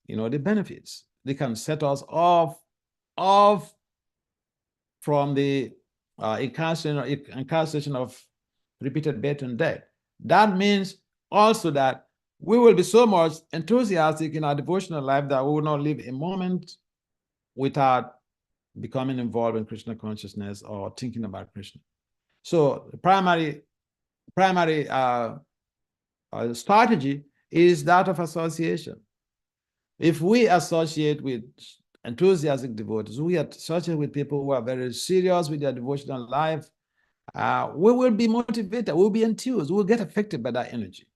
Speaker 1: benefits. They can set us off from the incarceration of repeated birth and death. That means also that we will be so much enthusiastic in our devotional life that we will not live a moment without becoming involved in Krishna consciousness or thinking about Krishna. So the primary strategy is that of association. If we associate with enthusiastic devotees, we associate with people who are very serious with their devotional life, we will be motivated, we'll be enthused, we'll get affected by that energy.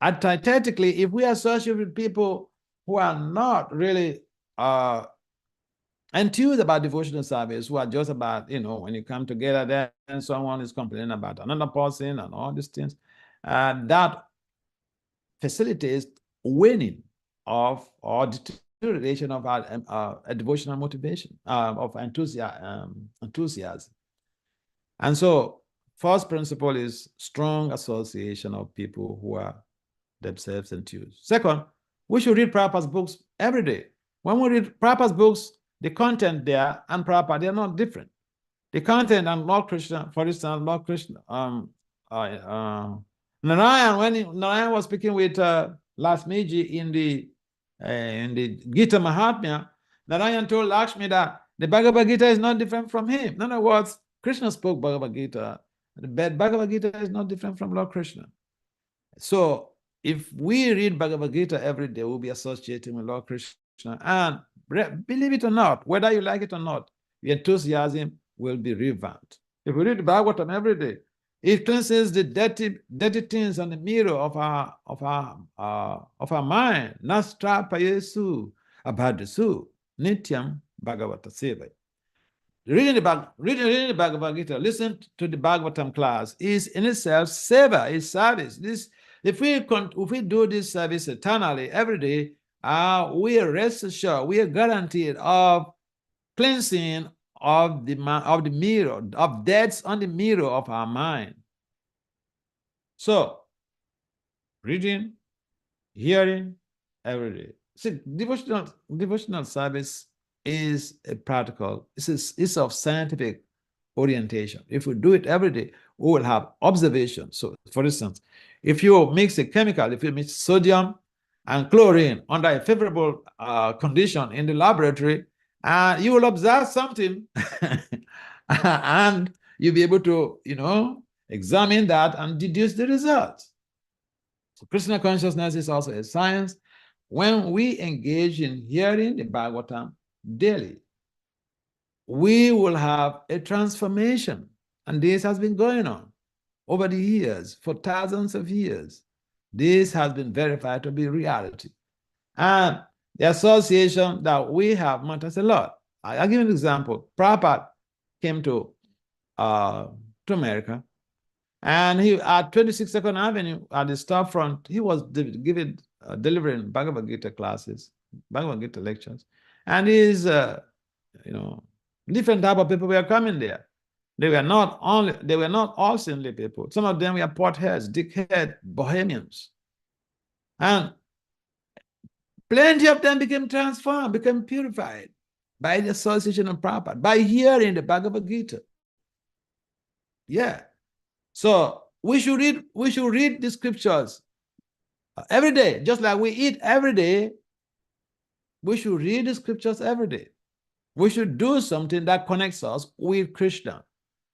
Speaker 1: Antithetically, if we associate with people who are not really enthused about devotional service, who are just about, when you come together there and someone is complaining about another person and all these things, that facilitates waning of or deterioration of our devotional motivation, of enthusiasm. And so, first principle is strong association of people who are themselves enthused. Second, we should read Prabhupada's books every day. When we read Prabhupada's books, the content there and Prabhupada, they are not different. The content and Lord Krishna, for instance, Lord Krishna, Narayan, when Narayan was speaking with Lasmiji in the Gita Mahatmya, Narayan told Lakshmi that the Bhagavad Gita is not different from him. In other words, Krishna spoke Bhagavad Gita. The Bhagavad Gita is not different from Lord Krishna. So if we read Bhagavad Gita every day, we'll be associating with Lord Krishna. And believe it or not, whether you like it or not, your enthusiasm will be revamped. If we read the Bhagavatam every day, it cleanses the dirty things on the mirror of our mind. Nastra payesu abhadasu nityam bhagavata seva. Reading the Bhagavad Gita, listen to the Bhagavatam class is in itself seva, is service. If we do this service eternally every day, we are rest assured, we are guaranteed of cleansing of the mirror, of debts on the mirror of our mind. So, reading, hearing every day. See, devotional service is a practical, it's of scientific orientation. If we do it every day, we will have observation. So, for instance, if you mix a chemical, if you mix sodium and chlorine under a favorable condition in the laboratory, you will observe something and you'll be able to, examine that and deduce the results. So Krishna consciousness is also a science. When we engage in hearing the Bhagavatam daily, we will have a transformation. And this has been going on over the years, for thousands of years. This has been verified to be reality. And the association that we have matters a lot. I'll give you an example. Prabhupada came to America, and he at 26th Avenue at the storefront, he was delivering Bhagavad Gita classes, Bhagavad Gita lectures, and these different type of people were coming there. They were not all saintly people. Some of them were potheads, dickhead, bohemians, and plenty of them became transformed, became purified by the association of Prabhupada, by hearing the Bhagavad Gita. Yeah. So we should read the scriptures every day, just like we eat every day. We should read the scriptures every day. We should do something that connects us with Krishna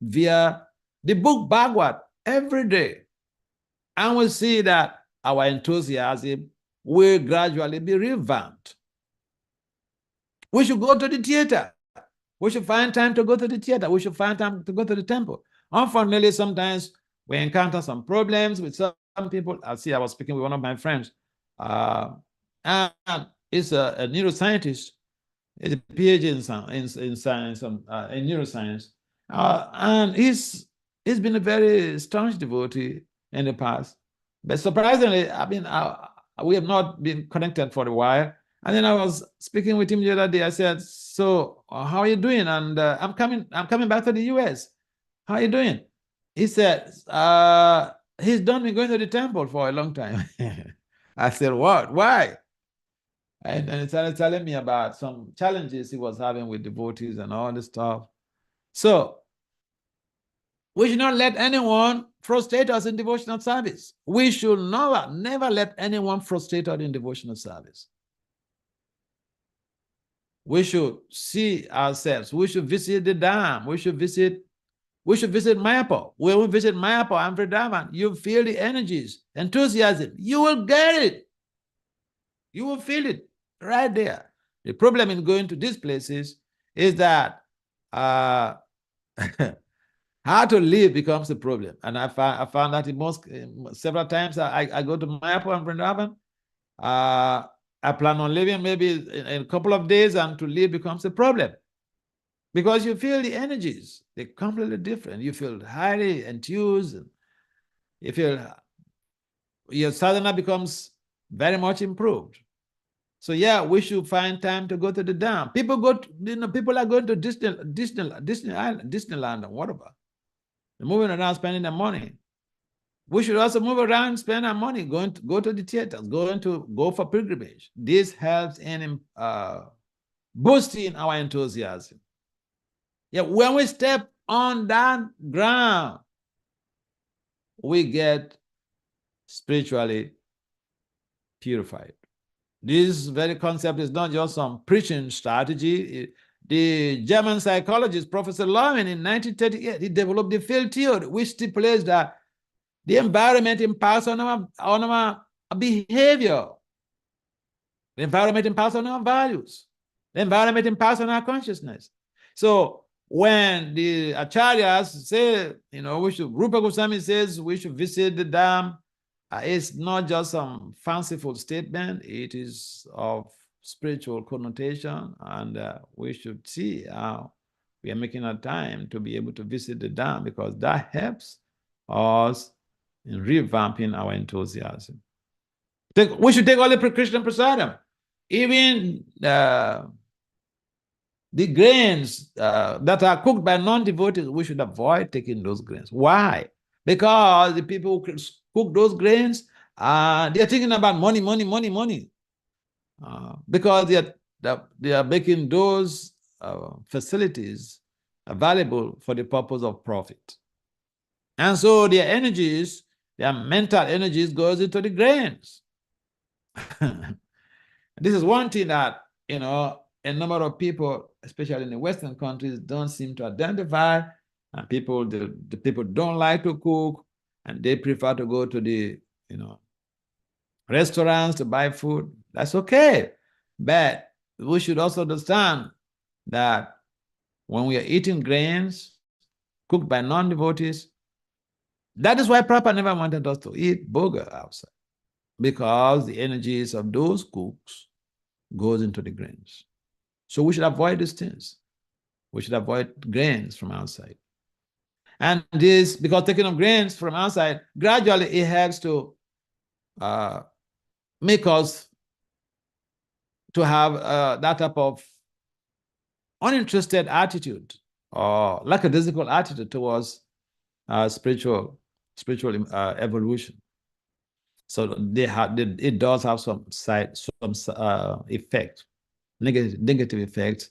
Speaker 1: via the book Bhagavad every day. And we'll see that our enthusiasm will gradually be revamped. We should go to the theater. We should find time to go to the theater. We should find time to go to the temple. Unfortunately, sometimes we encounter some problems with some people. I was speaking with one of my friends, and he's a neuroscientist. He's a PhD in science, in neuroscience, and he's been a very staunch devotee in the past. But surprisingly, we have not been connected for a while. And then I was speaking with him the other day. I said, "So, how are you doing?" And I'm coming back to the US. How are you doing? He said, he's done been going to the temple for a long time. I said, what? Why? And he started telling me about some challenges he was having with devotees and all this stuff. So we should not let anyone frustrate us in devotional service. We should never let anyone frustrate us in devotional service. We should see ourselves. We should visit the dam. We should visit Mayapur. When we visit Mayapur and Vrindavan, you feel the energies, enthusiasm. You will get it. You will feel it right there. The problem in going to these places is that how to live becomes a problem. And I found that several times I go to Mayapur and Vrindavan. I plan on living maybe in a couple of days, and to live becomes a problem. Because you feel the energies, they're completely different. You feel highly enthused. You feel your sadhana becomes very much improved. So yeah, we should find time to go to the dam. People are going to Disneyland and whatever. They're moving around, spending their money. We should also move around, spend our money, go to the theaters, go for pilgrimage. This helps in boosting our enthusiasm. Yeah, when we step on that ground, we get spiritually purified. This very concept is not just some preaching strategy. The German psychologist, Professor Laumann, in 1938, he developed the field theory, which stipulates that the environment impacts on our behavior. The environment impacts on our values. The environment impacts on our consciousness. So when the acharyas say, Rupa Goswami says we should visit the dam, it's not just some fanciful statement. It is of spiritual connotation, and we should see how we are making a time to be able to visit the dam, because that helps us in revamping our enthusiasm. We should take only Krishna Prasadam. Even the grains that are cooked by non-devotees, we should avoid taking those grains. Why? Because the people who cook those grains, they are thinking about money. Because they are making those facilities available for the purpose of profit. And so their energies, their mental energies goes into the grains. This is one thing that, a number of people, especially in the Western countries, don't seem to identify. And the people don't like to cook, and they prefer to go to the, restaurants to buy food. That's okay. But we should also understand that when we are eating grains cooked by non-devotees, that is why Prabhupada never wanted us to eat burger outside, because the energies of those cooks goes into the grains. So we should avoid these things. We should avoid grains from outside. And this, because taking of grains from outside, gradually it helps to make us to have that type of uninterested attitude or lackadaisical attitude towards spiritual evolution. So it does have some effect, negative effects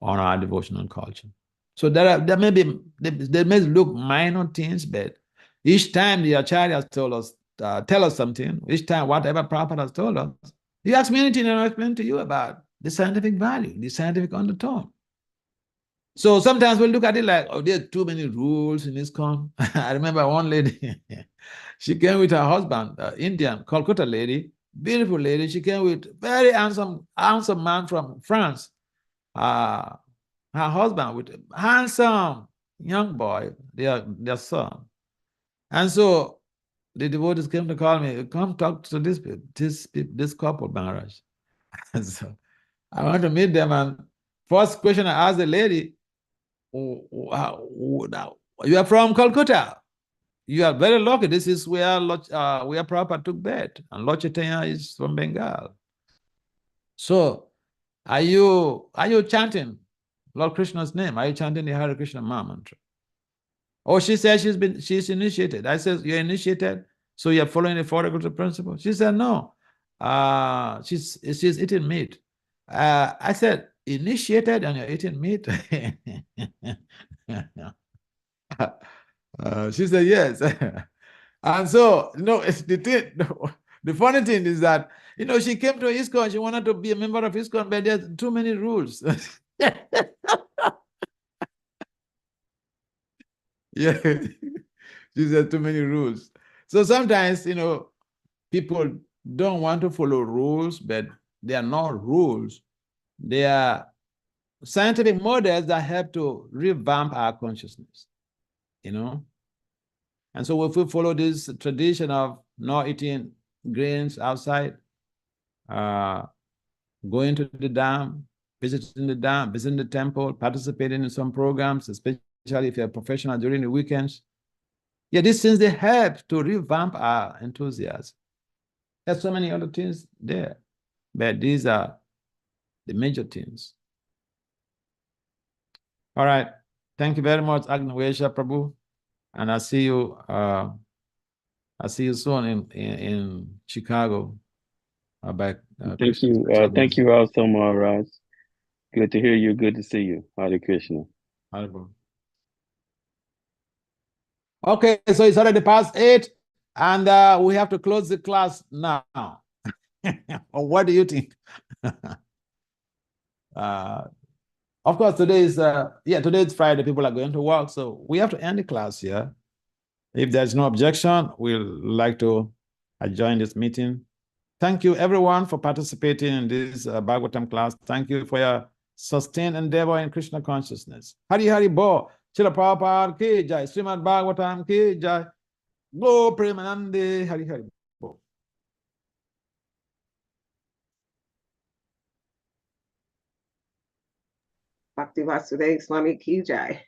Speaker 1: on our devotional culture. So they may look minor things, but each time the acharyas tell us something, each time whatever Prabhupada has told us, you ask me anything and I'll explain to you about the scientific value, the scientific undertone. So sometimes we look at it like, there are too many rules in ISKCON. I remember one lady, she came with her husband, Indian, Calcutta lady, beautiful lady. She came with very handsome man from France. Her husband with a handsome young boy, their son. And so the devotees came to call me, come talk to this couple, Maharaj. And so I want to meet them, and first question I asked the lady, you are from Calcutta. You are very lucky. This is where Prabhupada took birth, and Lord Chaitanya is from Bengal. So are you chanting Lord Krishna's name? Are you chanting the Hare Krishna Maha Mantra? Oh, she said she's initiated. I said, you're initiated, so you're following the 4 regulative principles? She said, no. She's eating meat. I said, initiated and you're eating meat? She said, yes. And so, it's the funny thing is that, she came to ISKCON, she wanted to be a member of ISKCON, but there's too many rules. Yeah, she said too many rules. So sometimes, people don't want to follow rules, but they are not rules. They are scientific models that help to revamp our consciousness, And so if we follow this tradition of not eating grains outside, going to the dam, visiting the temple, participating in some programs, especially if you're a professional during the weekends. Yeah, these things, they help to revamp our enthusiasm. There's so many other things there, but these are the major things. All right. Thank you very much, Agnawesha Prabhu. And I'll see you soon in Chicago.
Speaker 4: Thank you also, Maharaj. Good to hear you. Good to see you. Hare Krishna.
Speaker 1: Okay, so it's already past 8. And we have to close the class now. Or what do you think? Of course, today is today is Friday. People are going to work, so we have to end the class here. If there's no objection, we'll like to adjourn this meeting. Thank you, everyone, for participating in this Bhagavatam class. Thank you for your sustained endeavor in Krishna consciousness. Hari Hari Bo, Chila Prabhupada ki jai, Srimad Bhagavatam ki jai, Go Premanande, Hari Hari Bo.
Speaker 2: Bhakti Vasudeva Swami ki jai.